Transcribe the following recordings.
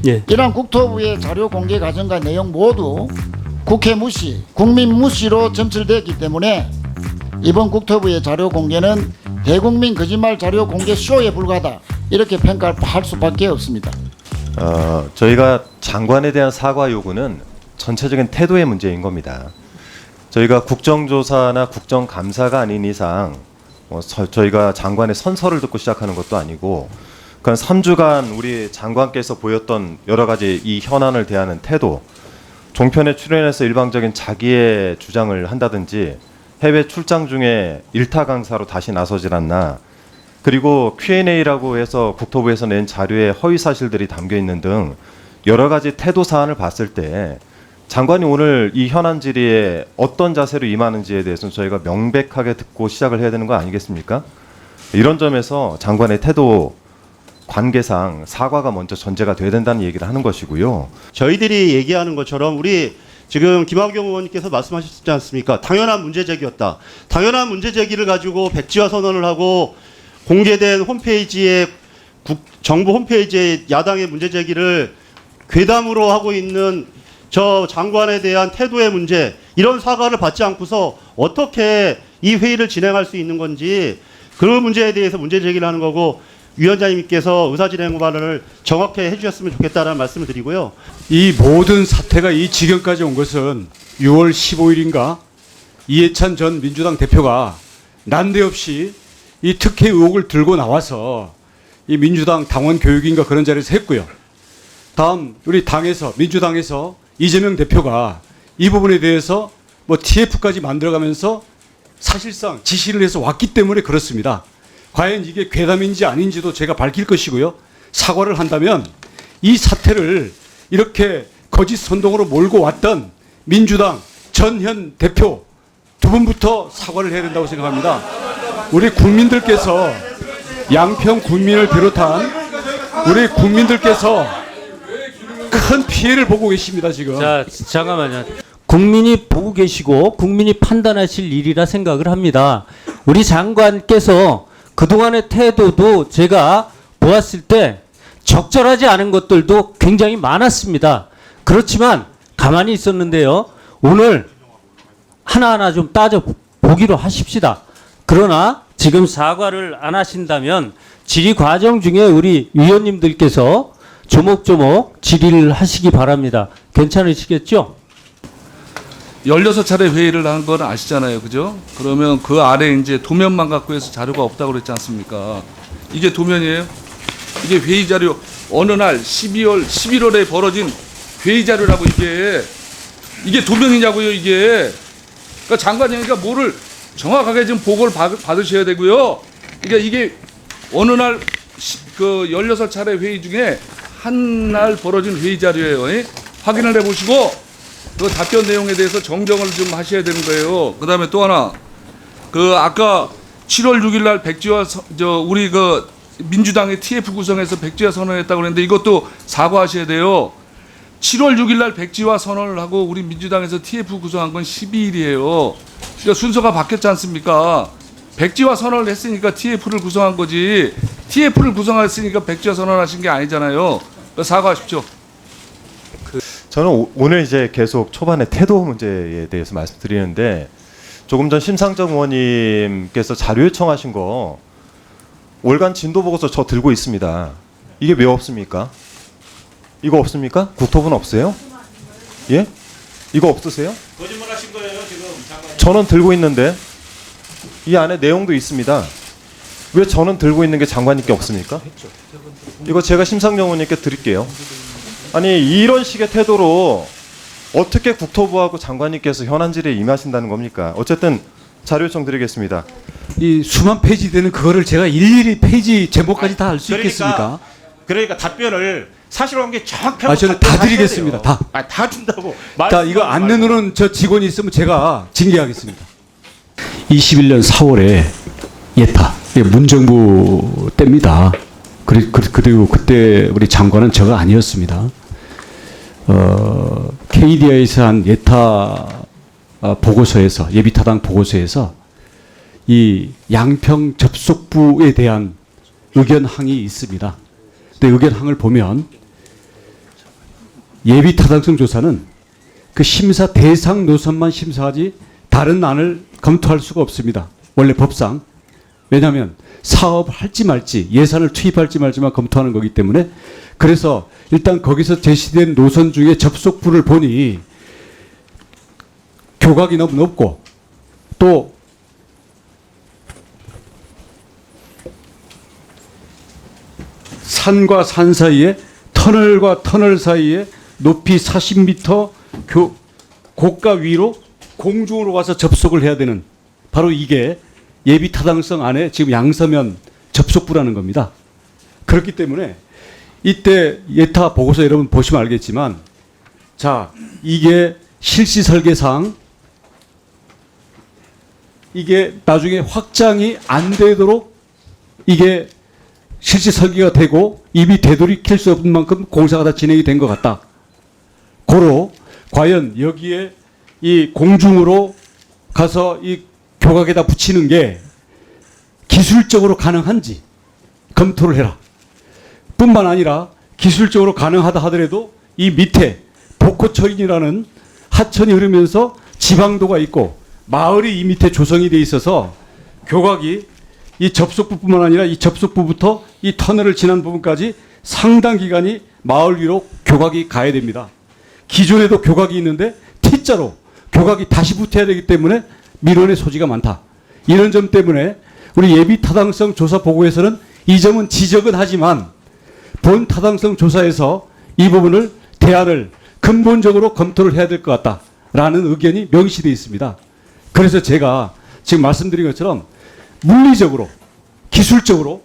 예. 이러한 국토부의 자료 공개 과정과 내용 모두 국회 무시, 국민 무시로 점철되었기 때문에 이번 국토부의 자료 공개는 대국민 거짓말 자료 공개 쇼에 불과하다, 이렇게 평가할 수밖에 없습니다. 저희가 장관에 대한 사과 요구는 전체적인 태도의 문제인 겁니다. 저희가 국정조사나 국정감사가 아닌 이상 저희가 장관의 선서를 듣고 시작하는 것도 아니고, 그간 3주간 우리 장관께서 보였던 여러 가지 이 현안을 대하는 태도, 종편에 출연해서 일방적인 자기의 주장을 한다든지 해외 출장 중에 일타 강사로 다시 나서질 않나, 그리고 Q&A라고 해서 국토부에서 낸 자료에 허위 사실들이 담겨 있는 등 여러 가지 태도 사안을 봤을 때 장관이 오늘 이 현안 질의에 어떤 자세로 임하는지에 대해서는 저희가 명백하게 듣고 시작을 해야 되는 거 아니겠습니까? 이런 점에서 장관의 태도 관계상 사과가 먼저 전제가 돼야 된다는 얘기를 하는 것이고요. 저희들이 얘기하는 것처럼 우리 지금 김학용 의원님께서 말씀하셨지 않습니까? 당연한 문제 제기였다. 당연한 문제 제기를 가지고 백지화 선언을 하고 공개된 홈페이지에 정부 홈페이지에 야당의 문제 제기를 괴담으로 하고 있는 저 장관에 대한 태도의 문제, 이런 사과를 받지 않고서 어떻게 이 회의를 진행할 수 있는 건지, 그 문제에 대해서 문제 제기를 하는 거고, 위원장님께서 의사진행 발언을 정확히 해주셨으면 좋겠다는 말씀을 드리고요. 이 모든 사태가 이 지경까지 온 것은 6월 15일인가 이해찬 전 민주당 대표가 난데없이 이 특혜 의혹을 들고 나와서 이 민주당 당원 교육인가 그런 자리에서 했고요. 다음 우리 당에서, 민주당에서 이재명 대표가 이 부분에 대해서 뭐 TF까지 만들어가면서 사실상 지시를 해서 왔기 때문에 그렇습니다. 과연 이게 괴담인지 아닌지도 제가 밝힐 것이고요. 사과를 한다면 이 사태를 이렇게 거짓 선동으로 몰고 왔던 민주당 전현 대표 두 분부터 사과를 해야 된다고 생각합니다. 우리 국민들께서, 양평 국민을 비롯한 우리 국민들께서 큰 피해를 보고 계십니다, 지금. 자, 잠깐만요. 국민이 보고 계시고 국민이 판단하실 일이라 생각을 합니다. 우리 장관께서 그동안의 태도도 제가 보았을 때 적절하지 않은 것들도 굉장히 많았습니다. 그렇지만 가만히 있었는데요. 오늘 하나하나 좀 따져보기로 하십시다. 그러나 지금 사과를 안 하신다면 질의 과정 중에 우리 위원님들께서 조목조목 질의를 하시기 바랍니다. 괜찮으시겠죠? 16차례 회의를 한 건 아시잖아요. 그죠? 그러면 그 아래 이제 도면만 갖고 해서 자료가 없다고 그랬지 않습니까? 이게 도면이에요? 이게 회의 자료, 어느 날 11월에 벌어진 회의 자료라고 이게 도면이냐고요, 이게. 그러니까 장관님이니까 뭐를 정확하게 좀 보고를 받으셔야 되고요. 그러니까 이게 어느 날 그 16차례 회의 중에 한 날 벌어진 회의 자료예요. 확인을 해보시고 그 답변 내용에 대해서 정정을 좀 하셔야 되는 거예요. 그다음에 또 하나, 그 아까 7월 6일 날 백지화 우리 그 민주당의 TF 구성해서 백지화 선언했다고 그랬는데 이것도 사과하셔야 돼요. 7월 6일 날 백지화 선언을 하고 우리 민주당에서 TF 구성한 건 12일이에요. 그러니까 순서가 바뀌었지 않습니까? 백지화 선언을 했으니까 TF를 구성한 거지, TF를 구성했으니까 백지화 선언하신 게 아니잖아요. 사과하십시오. 저는 오늘 이제 계속 초반에 태도 문제에 대해서 말씀드리는데, 조금 전 심상정 의원님께서 자료 요청하신 거 월간 진도 보고서 저 들고 있습니다. 이게 왜 없습니까? 이거 없습니까? 국토부는 없어요? 예? 이거 없으세요? 거짓말하신 거예요, 지금 장관. 저는 들고 있는데 이 안에 내용도 있습니다. 왜 저는 들고 있는 게 장관님께 없습니까? 이거 제가 심상정 의원님께 드릴게요. 아니, 이런 식의 태도로 어떻게 국토부하고 장관님께서 현안 질의에 임하신다는 겁니까? 어쨌든 자료 요청 드리겠습니다. 이 수만 페이지 되는 그거를 제가 일일이 페이지 제목까지 다 알 수 있겠습니까? 그러니까 답변을 사실관계 정확하게. 저는 다 드리겠습니다. 다. 다 준다고. 자, 이거 안 내놓는 저 직원이 있으면 제가 징계하겠습니다. 21년 4월에 예타, 문정부 때입니다. 그리고 그때 우리 장관은 저가 아니었습니다. KDI에서 한 예타 보고서에서, 예비타당 보고서에서 이 양평 접속부에 대한 의견항이 있습니다. 근데 의견항을 보면 예비 타당성 조사는 그 심사 대상 노선만 심사하지 다른 안을 검토할 수가 없습니다. 원래 법상. 왜냐하면 사업을 할지 말지 예산을 투입할지 말지만 검토하는 거기 때문에 그래서 일단 거기서 제시된 노선 중에 접속부를 보니 교각이 너무 높고 또 산과 산 사이에 터널과 터널 사이에 높이 40m 고가 위로 공중으로 가서 접속을 해야 되는 바로 이게 예비 타당성 안에 지금 양서면 접속부라는 겁니다. 그렇기 때문에 이때 예타 보고서 여러분 보시면 알겠지만 자 이게 실시 설계상 이게 나중에 확장이 안 되도록 이게 실시 설계가 되고 이미 되돌이킬 수 없는 만큼 공사가 다 진행이 된 것 같다. 고로 과연 여기에 이 공중으로 가서 이 교각에다 붙이는 게 기술적으로 가능한지 검토를 해라. 뿐만 아니라 기술적으로 가능하다 하더라도 이 밑에 복호천이라는 하천이 흐르면서 지방도가 있고 마을이 이 밑에 조성이 돼 있어서 교각이 이 접속부뿐만 아니라 이 접속부부터 이 터널을 지난 부분까지 상당 기간이 마을 위로 교각이 가야 됩니다. 기존에도 교각이 있는데 T자로 교각이 다시 붙어야 되기 때문에 민원의 소지가 많다. 이런 점 때문에 우리 예비 타당성 조사 보고에서는 이 점은 지적은 하지만 본 타당성 조사에서 이 부분을 대안을 근본적으로 검토를 해야 될 것 같다라는 의견이 명시되어 있습니다. 그래서 제가 지금 말씀드린 것처럼 물리적으로 기술적으로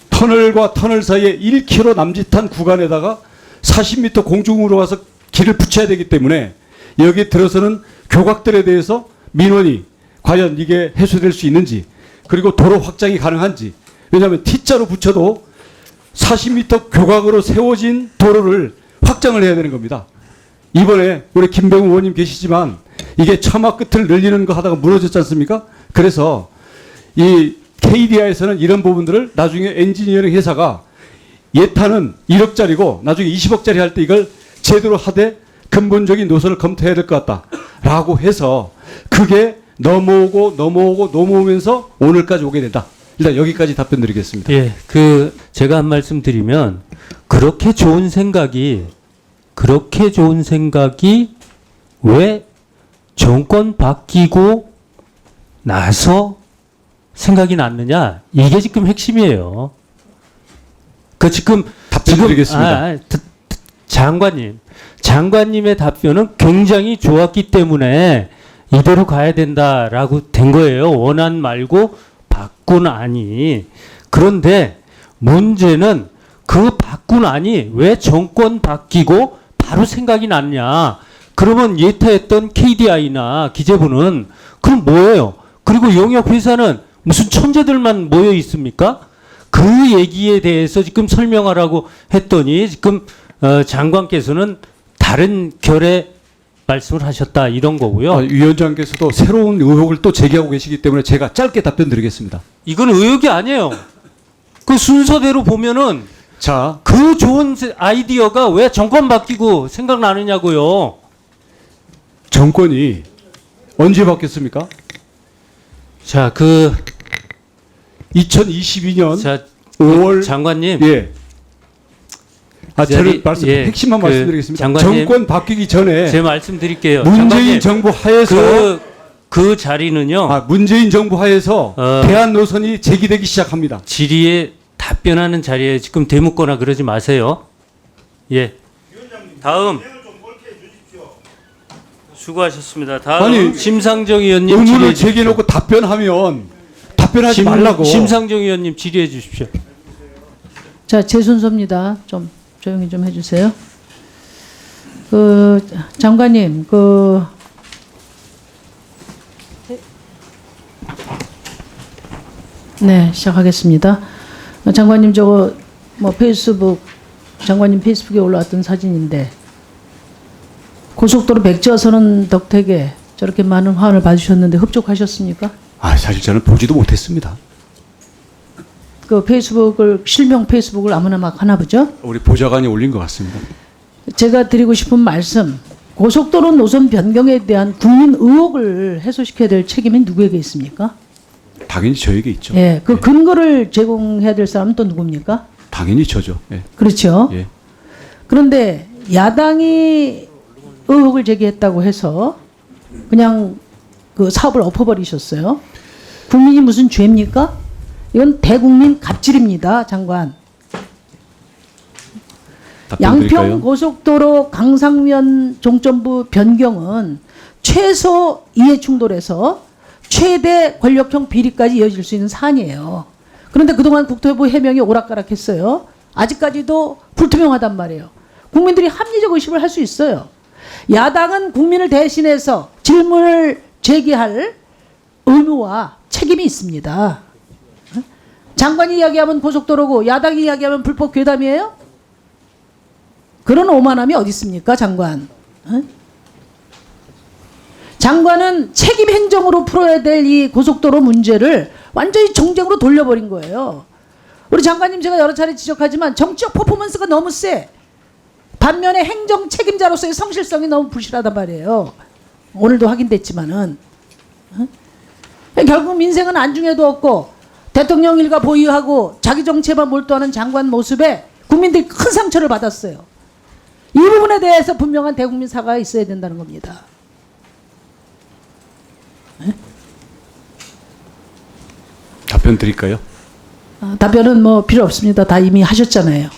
터널과 터널 사이에 1km 남짓한 구간에다가 40m 공중으로 와서 길을 붙여야 되기 때문에 여기 들어서는 교각들에 대해서 민원이 과연 이게 해소될 수 있는지 그리고 도로 확장이 가능한지 왜냐하면 T자로 붙여도 40m 교각으로 세워진 도로를 확장을 해야 되는 겁니다. 이번에 우리 김병우 의원님 계시지만 이게 처마 끝을 늘리는 거 하다가 무너졌지 않습니까? 그래서 이 KDI에서는 이런 부분들을 나중에 엔지니어링 회사가 예타는 1억짜리고 나중에 20억짜리 할 때 이걸 제대로 하되 근본적인 노선을 검토해야 될 것 같다라고 해서 그게 넘어오면서 오늘까지 오게 된다. 일단 여기까지 답변 드리겠습니다. 예, 제가 한 말씀 드리면 그렇게 좋은 생각이 왜 정권 바뀌고 나서 생각이 났느냐? 이게 지금 핵심이에요. 지금 답변 드리겠습니다. 장관님의 답변은 굉장히 좋았기 때문에 이대로 가야 된다라고 된 거예요. 원안 말고 바꾼 안이. 그런데 문제는 그 바꾼 안이 왜 정권 바뀌고 바로 생각이 났냐? 그러면 예타했던 KDI나 기재부는 그럼 뭐예요? 그리고 용역회사는 무슨 천재들만 모여 있습니까? 그 얘기에 대해서 지금 설명하라고 했더니 지금 장관께서는 다른 결의 말씀을 하셨다 이런 거고요. 위원장께서도 새로운 의혹을 또 제기하고 계시기 때문에 제가 짧게 답변 드리겠습니다. 이건 의혹이 아니에요. 그 순서대로 보면은 자, 그 좋은 아이디어가 왜 정권 바뀌고 생각나느냐고요. 정권이 언제 바뀌었습니까? 자, 2022년 5월 장관님. 예. 저는 핵심만 말씀드리겠습니다. 장관님, 정권 바뀌기 전에 제 말씀 드릴게요. 문재인 장관님, 정부 하에서 그 자리는요. 문재인 정부 하에서 대안 노선이 제기되기 시작합니다. 질의에 답변하는 자리에 지금 대묻거나 그러지 마세요. 예. 다음. 수고하셨습니다. 다음 심상정 의원님 의문을 제기해놓고 답변하면 답변하지 말라고. 심상정 의원님 질의해 주십시오. 자, 제 순서입니다. 좀 조용히 좀 해주세요. 장관님, 네, 시작하겠습니다. 장관님, 저거 장관님 페이스북에 올라왔던 사진인데 고속도로 백지화선언 덕택에 저렇게 많은 화환을 받으셨는데 흡족하셨습니까? 사실 저는 보지도 못했습니다. 실명 페이스북을 아무나 막 하나 보죠? 우리 보좌관이 올린 것 같습니다. 제가 드리고 싶은 말씀, 고속도로 노선 변경에 대한 국민 의혹을 해소시켜야 될 책임이 누구에게 있습니까? 당연히 저에게 있죠. 예, 그 근거를 제공해야 될 사람은 또 누굽니까? 당연히 저죠. 예. 그렇죠. 예. 그런데 야당이 의혹을 제기했다고 해서 그냥 그 사업을 엎어버리셨어요. 국민이 무슨 죄입니까? 이건 대국민 갑질입니다, 장관. 답변 드릴까요? 양평 고속도로 강상면 종점부 변경은 최소 이해 충돌에서 최대 권력형 비리까지 이어질 수 있는 사안이에요. 그런데 그동안 국토부 해명이 오락가락했어요. 아직까지도 불투명하단 말이에요. 국민들이 합리적 의심을 할 수 있어요. 야당은 국민을 대신해서 질문을 제기할 의무와 책임이 있습니다. 장관이 이야기하면 고속도로고 야당이 이야기하면 불법 괴담이에요? 그런 오만함이 어디 있습니까, 장관? 장관은 책임 행정으로 풀어야 될 이 고속도로 문제를 완전히 정쟁으로 돌려버린 거예요. 우리 장관님 제가 여러 차례 지적하지만 정치적 퍼포먼스가 너무 세. 반면에 행정 책임자로서의 성실성이 너무 부실하단 말이에요. 오늘도 확인됐지만은. 결국 민생은 안중에도 없고 대통령 일가 보유하고 자기 정치에만 몰두하는 장관 모습에 국민들이 큰 상처를 받았어요. 이 부분에 대해서 분명한 대국민 사과가 있어야 된다는 겁니다. 답변 드릴까요? 답변은 뭐 필요 없습니다. 다 이미 하셨잖아요.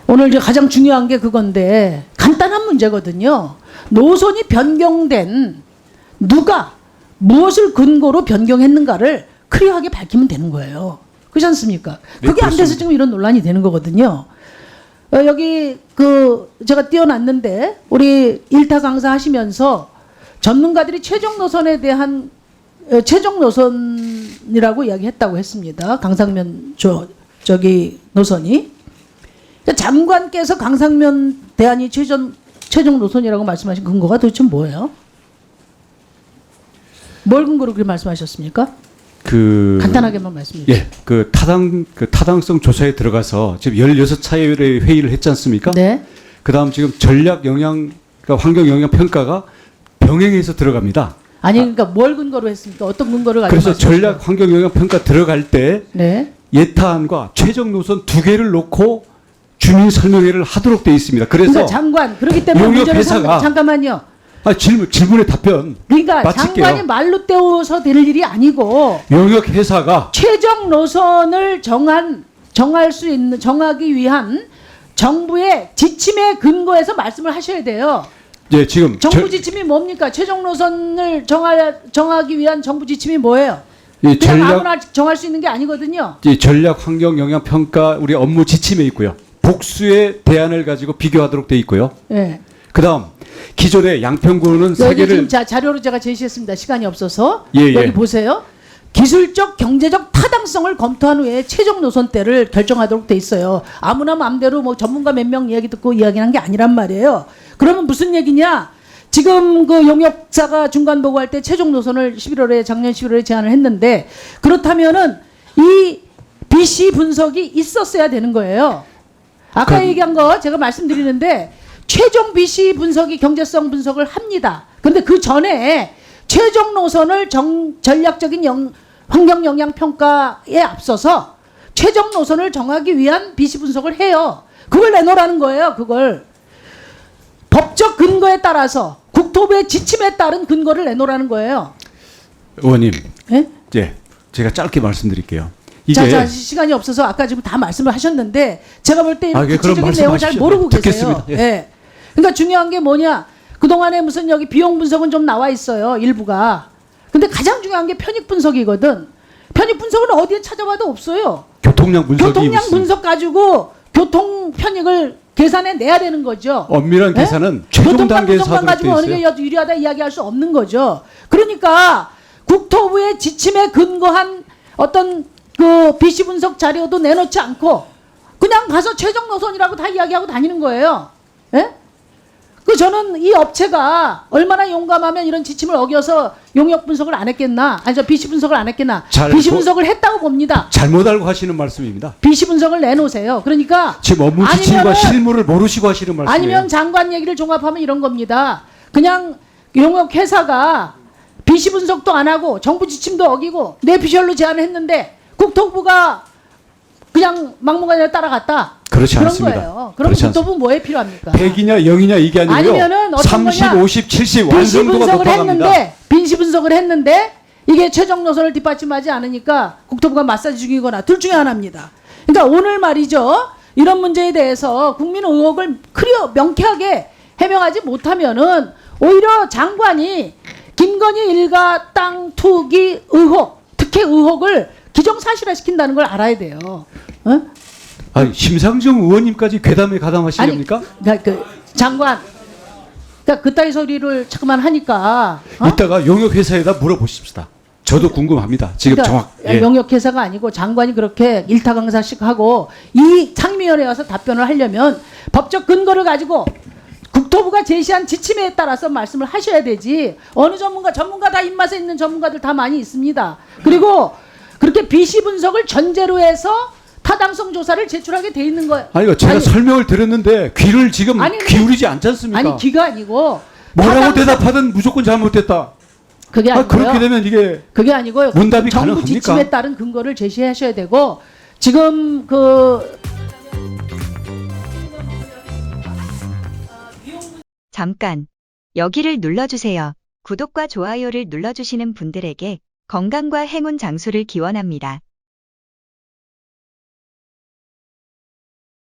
오늘 이제 가장 중요한 게 그건데 간단한 문제거든요. 노선이 변경된 누가 무엇을 근거로 변경했는가를 클리어하게 밝히면 되는 거예요. 그렇지 않습니까? 네, 그게 안 돼서 그렇습니다. 지금 이런 논란이 되는 거거든요. 여기 그 제가 띄워놨는데 우리 일타 강사 하시면서 전문가들이 최종 노선에 대한 최종 노선이라고 이야기했다고 했습니다. 강상면 저기 노선이. 그러니까 장관께서 강상면 대안이 최종 노선이라고 말씀하신 근거가 도대체 뭐예요? 뭘 근거로 그렇게 말씀하셨습니까? 간단하게만 말씀해 주세요. 예, 그 타당성 조사에 들어가서 지금 16차례 회의를 했지 않습니까? 네. 그다음 지금 전략 영향, 그러니까 환경 영향 평가가 병행해서 들어갑니다. 아니 그러니까 뭘 근거로 했습니까? 어떤 근거를 가지고 그래서 말씀하셨어요? 전략 환경 영향 평가 들어갈 때 네. 예타안과 최종 노선 두 개를 놓고 주민 설명회를 하도록 돼 있습니다. 그래서 그러니까 장관 그렇기 때문에 용역 문제를 회사가 잠깐만요. 질문에 답변 그러니까 마칠게요. 장관이 말로 때워서 될 일이 아니고 용역 회사가 최종 노선을 정하기 위한 정부의 지침에 근거해서 말씀을 하셔야 돼요. 예, 지금 정부 지침이 뭡니까? 최종 노선을 정하기 위한 정부 지침이 뭐예요? 이 그냥 아무나 정할 수 있는 게 아니거든요. 이 전략 환경 영향 평가 우리 업무 지침에 있고요. 복수의 대안을 가지고 비교하도록 돼 있고요. 예. 그다음 기존의 양평구는 세 여기 개를 지금 자료로 제가 제시했습니다. 시간이 없어서 예, 예. 여기 보세요. 기술적, 경제적 타당성을 검토한 후에 최종 노선대를 결정하도록 돼 있어요. 아무나 마음대로 뭐 전문가 몇 명 이야기 듣고 이야기한 게 아니란 말이에요. 그러면 무슨 얘기냐? 지금 그 용역사가 중간 보고할 때 최종 노선을 작년 11월에 제안을 했는데 그렇다면은 이 BC 분석이 있었어야 되는 거예요. 아까 얘기한 거 제가 말씀드리는데 최종 BC 분석이 경제성 분석을 합니다. 근데 그 전에 최종 노선을 전략적인 환경 영향 평가에 앞서서 최종 노선을 정하기 위한 BC 분석을 해요. 그걸 내놓으라는 거예요. 그걸 법적 근거에 따라서 국토부의 지침에 따른 근거를 내놓으라는 거예요. 의원님, 예? 예, 제가 짧게 말씀드릴게요. 이게 자, 시간이 없어서 아까 지금 다 말씀을 하셨는데 제가 볼 때 이런 예, 그럼 구체적인 내용을 잘 말씀하십시오. 모르고 듣겠습니다. 계세요. 예. 예. 그러니까 중요한 게 뭐냐? 그동안에 무슨 여기 비용 분석은 좀 나와 있어요. 일부가. 근데 가장 중요한 게 편익 분석이거든. 편익 분석은 어디에 찾아봐도 없어요. 교통량 분석이 교통량 있습니다. 분석 가지고 교통 편익을 계산해 내야 되는 거죠. 엄밀한 예? 계산은 최종 교통량 단계에서 분석만 하도록 돼 가지고 어느 있어요. 게 유리하다 이야기할 수 없는 거죠. 그러니까 국토부의 지침에 근거한 어떤 그 BC 분석 자료도 내놓지 않고 그냥 가서 최종 노선이라고 다 이야기하고 다니는 거예요. 예? 그 저는 이 업체가 얼마나 용감하면 이런 지침을 어겨서 용역 분석을 안 했겠나? 아니 저 BC 분석을 안 했겠나? BC 분석을 했다고 봅니다. 잘못 알고 하시는 말씀입니다. BC 분석을 내놓으세요. 그러니까 지금 업무 지침과 아니면은- 실무를 모르시고 하시는 말씀이에요. 아니면 장관 얘기를 종합하면 이런 겁니다. 그냥 용역 회사가 BC 분석도 안 하고 정부 지침도 어기고 뇌피셜로 제안을 했는데 국토부가 그냥 막무가내로 따라갔다. 그렇지 그런 않습니다. 거예요. 그럼 그렇지 국토부 뭐에 필요합니까? 100이냐 0이냐 이게 아니고요. 아니면은 어떤 30, 거냐? 50, 70 빈시 완성도가 분석을 높아갑니다. 했는데 빈시 분석을 했는데 이게 최종 노선을 뒷받침하지 않으니까 국토부가 마사지 중이거나 둘 중에 하나입니다. 그러니까 오늘 말이죠. 이런 문제에 대해서 국민 의혹을 명쾌하게 해명하지 못하면은 오히려 장관이 김건희 일가 땅 투기 의혹, 특혜 의혹을 기정사실화 시킨다는 걸 알아야 돼요. 어? 아니, 심상정 의원님까지 괴담에 가담하시렵니까? 그러니까 그 장관, 그러니까 그따위 소리를 자꾸만 하니까. 어? 이따가 용역회사에다 물어보십시다. 저도 궁금합니다. 지금 그러니까 정확. 예. 용역회사가 아니고 장관이 그렇게 일타강사식 하고 이 상임위원회에 와서 답변을 하려면 법적 근거를 가지고 국토부가 제시한 지침에 따라서 말씀을 하셔야 되지. 어느 전문가 다 입맛에 있는 전문가들 다 많이 있습니다. 그리고 그렇게 BC 분석을 전제로 해서 타당성 조사를 제출하게 돼 있는 거예요. 아니, 이거 제가 아니, 설명을 드렸는데 귀를 지금 아니, 기울이지 않지 않습니까? 아니 기가 아니고 뭐라고 타당성- 대답하든 무조건 잘못됐다. 그게 아, 아니고요. 그렇게 되면 이게 그게 아니고요. 문답이 정부 가능합니까? 지침에 따른 근거를 제시하셔야 되고 지금 그 잠깐 여기를 눌러주세요. 구독과 좋아요를 눌러주시는 분들에게 건강과 행운 장수를 기원합니다.